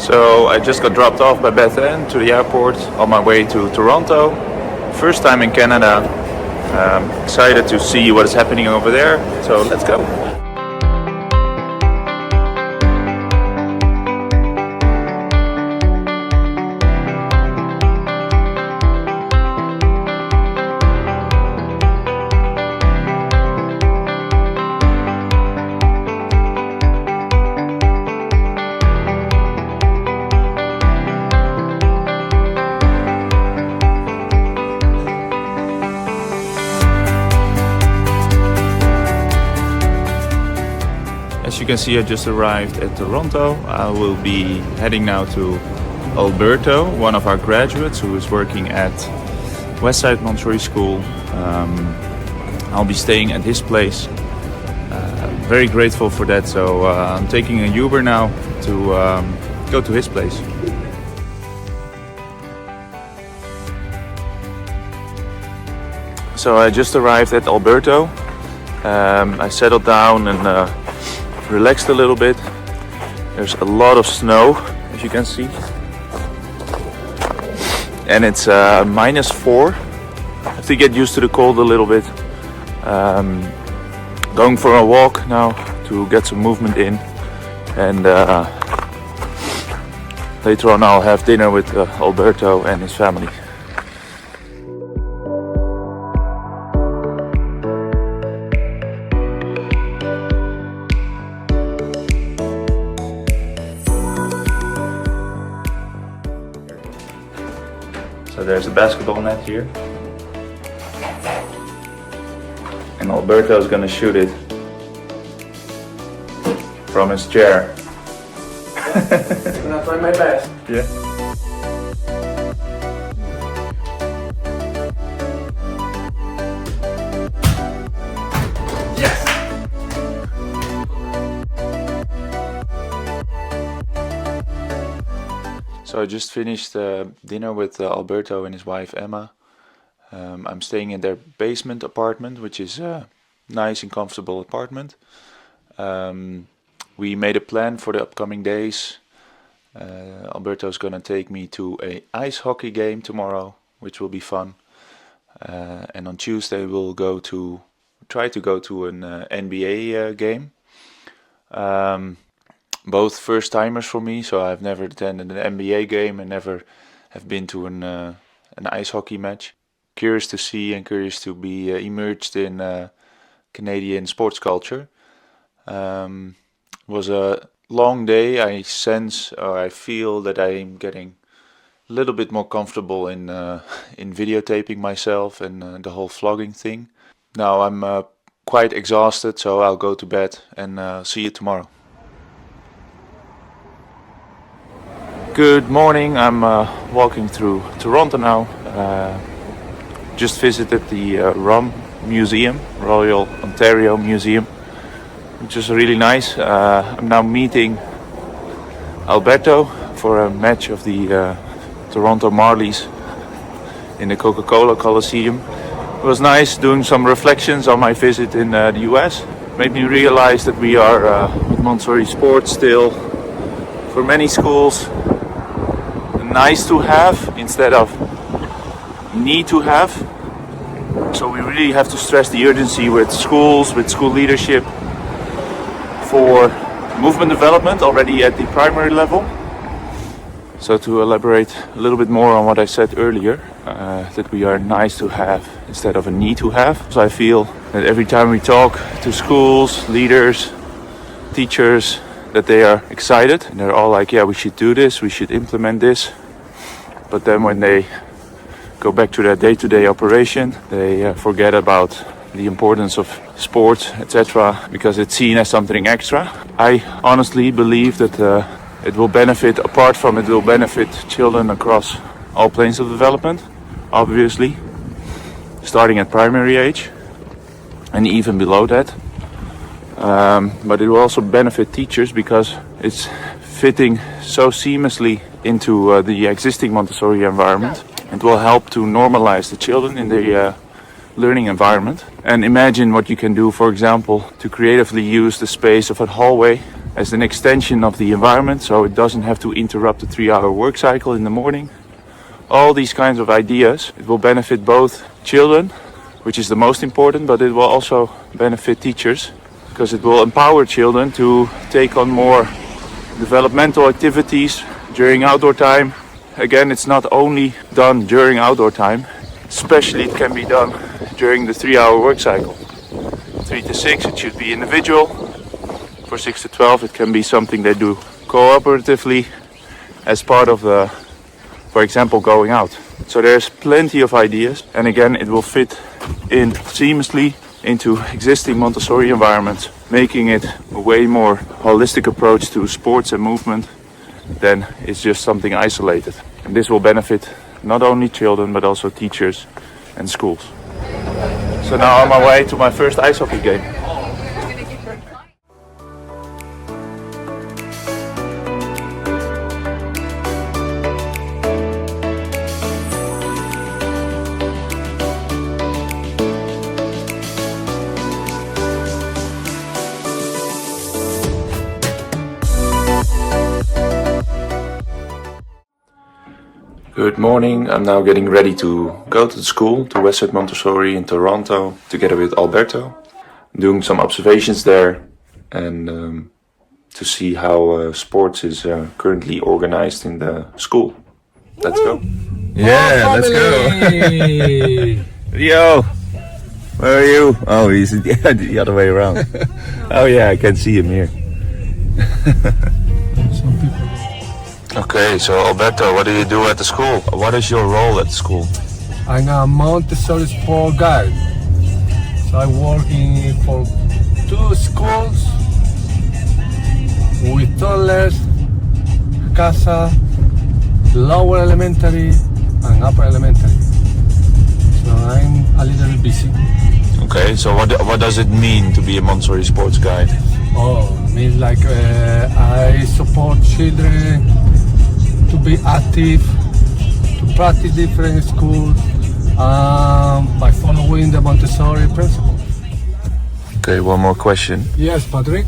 So I just got dropped off by Beth Ann to the airport on my way to Toronto. First time in Canada. Excited to see what is happening over there. So let's go. As you can see, I just arrived at Toronto. I will be heading now to Alberto, one of our graduates who is working at Westside Montessori School. I'll be staying at his place. Very grateful for that. So I'm taking a Uber now to go to his place. So I just arrived at Alberto. I settled down and relaxed a little bit. There's a lot of snow, as you can see, and it's -4. I have to get used to the cold a little bit. Going for a walk now to get some movement in, and later on I'll have dinner with Alberto and his family. So there's a basketball net here, and Alberto is gonna shoot it from his chair. I'm gonna try my best. Yeah. Yes! So I just finished dinner with Alberto and his wife Emma. I'm staying in their basement apartment, which is a nice and comfortable apartment. We made a plan for the upcoming days. Alberto's gonna take me to an ice hockey game tomorrow, which will be fun. And on Tuesday we'll try to go to an NBA game. Both first timers for me, so I've never attended an NBA game and never have been to an ice hockey match. Curious to see and curious to be immersed in Canadian sports culture. It was a long day. I feel that I'm getting a little bit more comfortable in videotaping myself and the whole vlogging thing. Now I'm quite exhausted, so I'll go to bed and see you tomorrow. Good morning. I'm walking through Toronto now. Just visited the ROM Museum, Royal Ontario Museum, which is really nice. I'm now meeting Alberto for a match of the Toronto Marlies in the Coca-Cola Coliseum. It was nice doing some reflections on my visit in the US. Made me realize that we are with Montessori sports still, for many schools, nice to have instead of need to have. So we really have to stress the urgency with schools, with school leadership, for movement development already at the primary level. So to elaborate a little bit more on what I said earlier, that we are nice to have instead of a need to have. So I feel that every time we talk to schools, leaders, teachers, that they are excited and they're all like, yeah, we should do this, we should implement this. But then when they go back to their day-to-day operation, they forget about the importance of sports, etc., because it's seen as something extra. I honestly believe that it will benefit children across all planes of development, obviously, starting at primary age and even below that. But it will also benefit teachers because it's fitting so seamlessly into the existing Montessori environment. It will help to normalize the children in the learning environment. And imagine what you can do, for example, to creatively use the space of a hallway as an extension of the environment, so it doesn't have to interrupt the 3-hour work cycle in the morning. All these kinds of ideas, it will benefit both children, which is the most important, but it will also benefit teachers, because it will empower children to take on more developmental activities during outdoor time. Again, it's not only done during outdoor time, especially it can be done during the 3-hour work cycle. 3 to 6 it should be individual. For 6 to 12 it can be something they do cooperatively as part of the, for example, going out. So there's plenty of ideas, and again it will fit in seamlessly into existing Montessori environments, making it a way more holistic approach to sports and movement than it's just something isolated. And this will benefit not only children but also teachers and schools. So now on my way to my first ice hockey game. Good morning, I'm now getting ready to go to the school, to Westside Montessori in Toronto, together with Alberto. I'm doing some observations there and to see how sports is currently organized in the school. Let's go. Yeah, let's go. Yo, where are you? Oh, he's the other way around. Oh yeah, I can see him here. Okay, so Alberto, what do you do at the school? What is your role at the school? I'm a Montessori sport guide. So I work for 2 schools with toddlers, Casa, lower elementary and upper elementary. So I'm a little busy. Okay, so what does it mean to be a Montessori sports guide? Oh, means like I support children to be active, to practice different schools by following the Montessori principles. Okay, one more question. Yes, Patrick.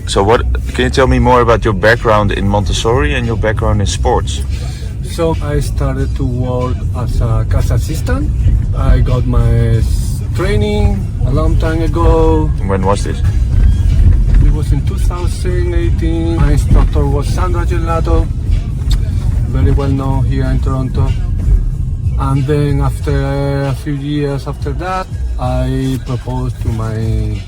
So can you tell me more about your background in Montessori and your background in sports? So I started to work as a casa assistant. I got my training a long time ago. When was this? It was in 2018. My instructor was Sandra Gelato, very well known here in Toronto. And then after a few years after that, I proposed to my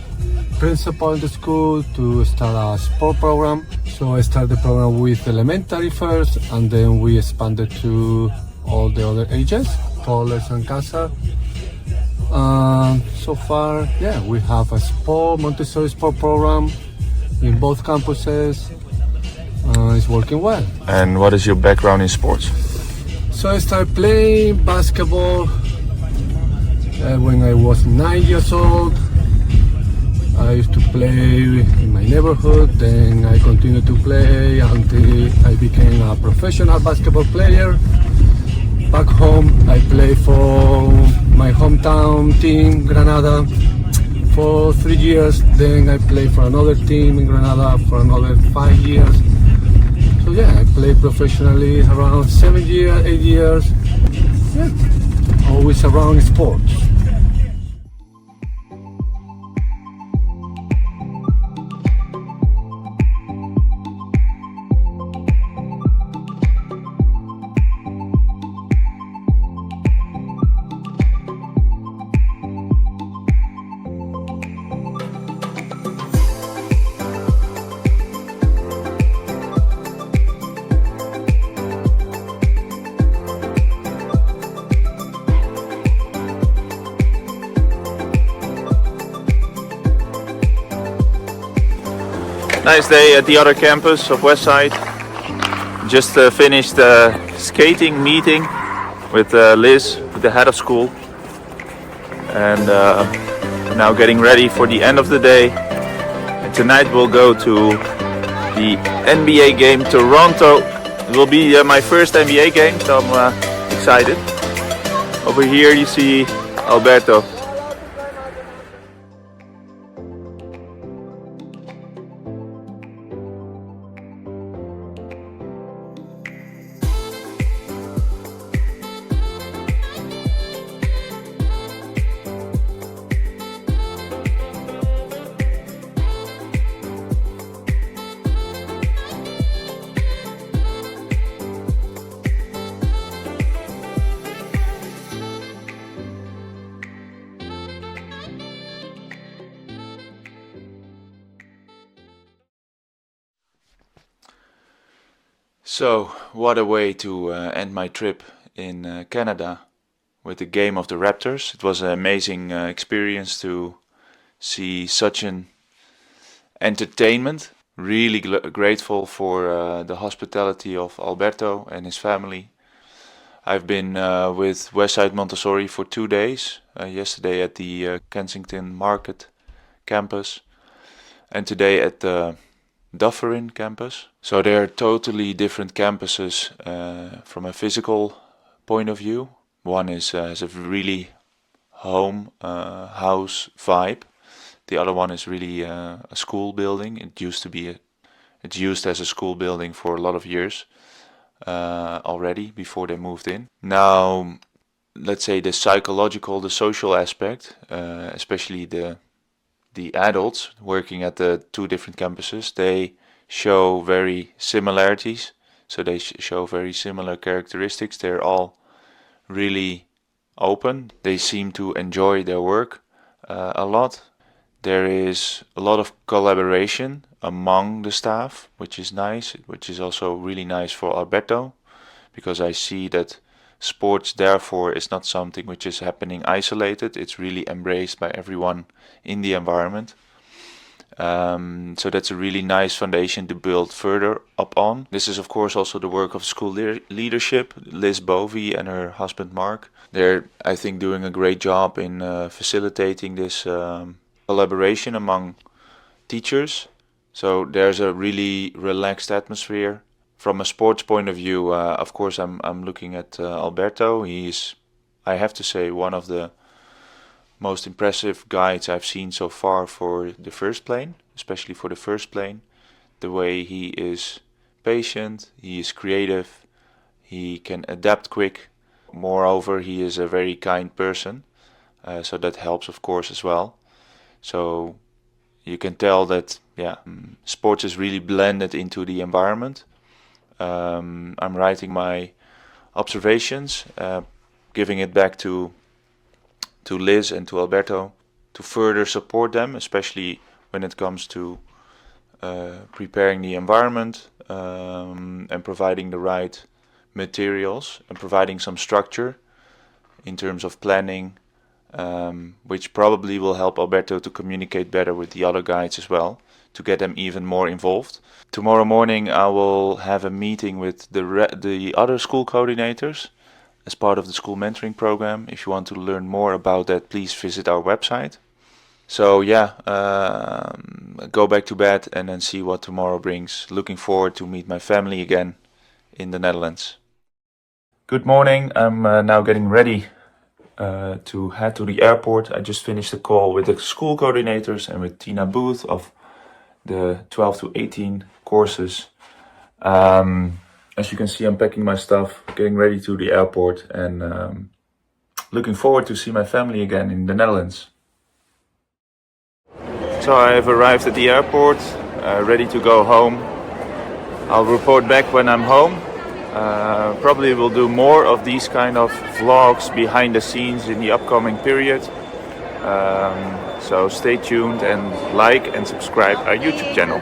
principal in the school to start a sport program. So I started the program with elementary first, and then we expanded to all the other ages, toddlers and casa. So far, yeah, we have a Montessori sport program in both campuses. It's working well. And what is your background in sports? So I started playing basketball when I was 9 years old. I used to play in my neighborhood, then I continued to play until I became a professional basketball player. Back home, I played for my hometown team, Granada, for 3 years. Then I played for another team in Granada for another 5 years. So yeah, I played professionally around 7 years, 8 years. Yeah, always around sports. Nice day at the other campus of Westside. Just finished a skating meeting with Liz, the head of school, and now getting ready for the end of the day. And tonight we'll go to the NBA game Toronto. It will be my first NBA game, so I'm excited. Over here you see Alberto. So, what a way to end my trip in Canada with the game of the Raptors. It was an amazing experience to see such an entertainment. Really grateful for the hospitality of Alberto and his family. I've been with Westside Montessori for 2 days. Yesterday at the Kensington Market campus and today at the Dufferin campus. So they're totally different campuses from a physical point of view. One has a really home house vibe. The other one is really a school building. It's used as a school building for a lot of years already before they moved in. Now, let's say the social aspect, especially the adults working at the 2 different campuses, they show very similarities. So they show very similar characteristics. They're all really open. They seem to enjoy their work a lot. There is a lot of collaboration among the staff, which is nice, which is also really nice for Alberto, because I see that sports therefore is not something which is happening isolated. It's really embraced by everyone in the environment. So that's a really nice foundation to build further up on. This is of course also the work of school leadership, Liz Bovey and her husband Mark. They're, I think, doing a great job in facilitating this collaboration among teachers. So there's a really relaxed atmosphere. From a sports point of view, of course, I'm looking at Alberto. He's, I have to say, one of the most impressive guides I've seen so far for the first plane, especially for the first plane. The way he is patient, he is creative, he can adapt quick. Moreover, he is a very kind person, so that helps, of course, as well. So you can tell that, sports is really blended into the environment. I'm writing my observations, giving it back to Liz and to Alberto to further support them, especially when it comes to preparing the environment and providing the right materials and providing some structure in terms of planning, which probably will help Alberto to communicate better with the other guides as well, to get them even more involved. Tomorrow morning I will have a meeting with the other school coordinators as part of the school mentoring program. If you want to learn more about that, please visit our website. So go back to bed and then see what tomorrow brings. Looking forward to meet my family again in the Netherlands. Good morning. I'm now getting ready to head to the airport. I just finished a call with the school coordinators and with Tina Booth of the 12 to 18 courses. As you can see, I'm packing my stuff, getting ready to the airport, and looking forward to see my family again in the Netherlands. So I have arrived at the airport, ready to go home. I'll report back when I'm home. Probably will do more of these kind of vlogs behind the scenes in the upcoming period. So stay tuned and like and subscribe our YouTube channel.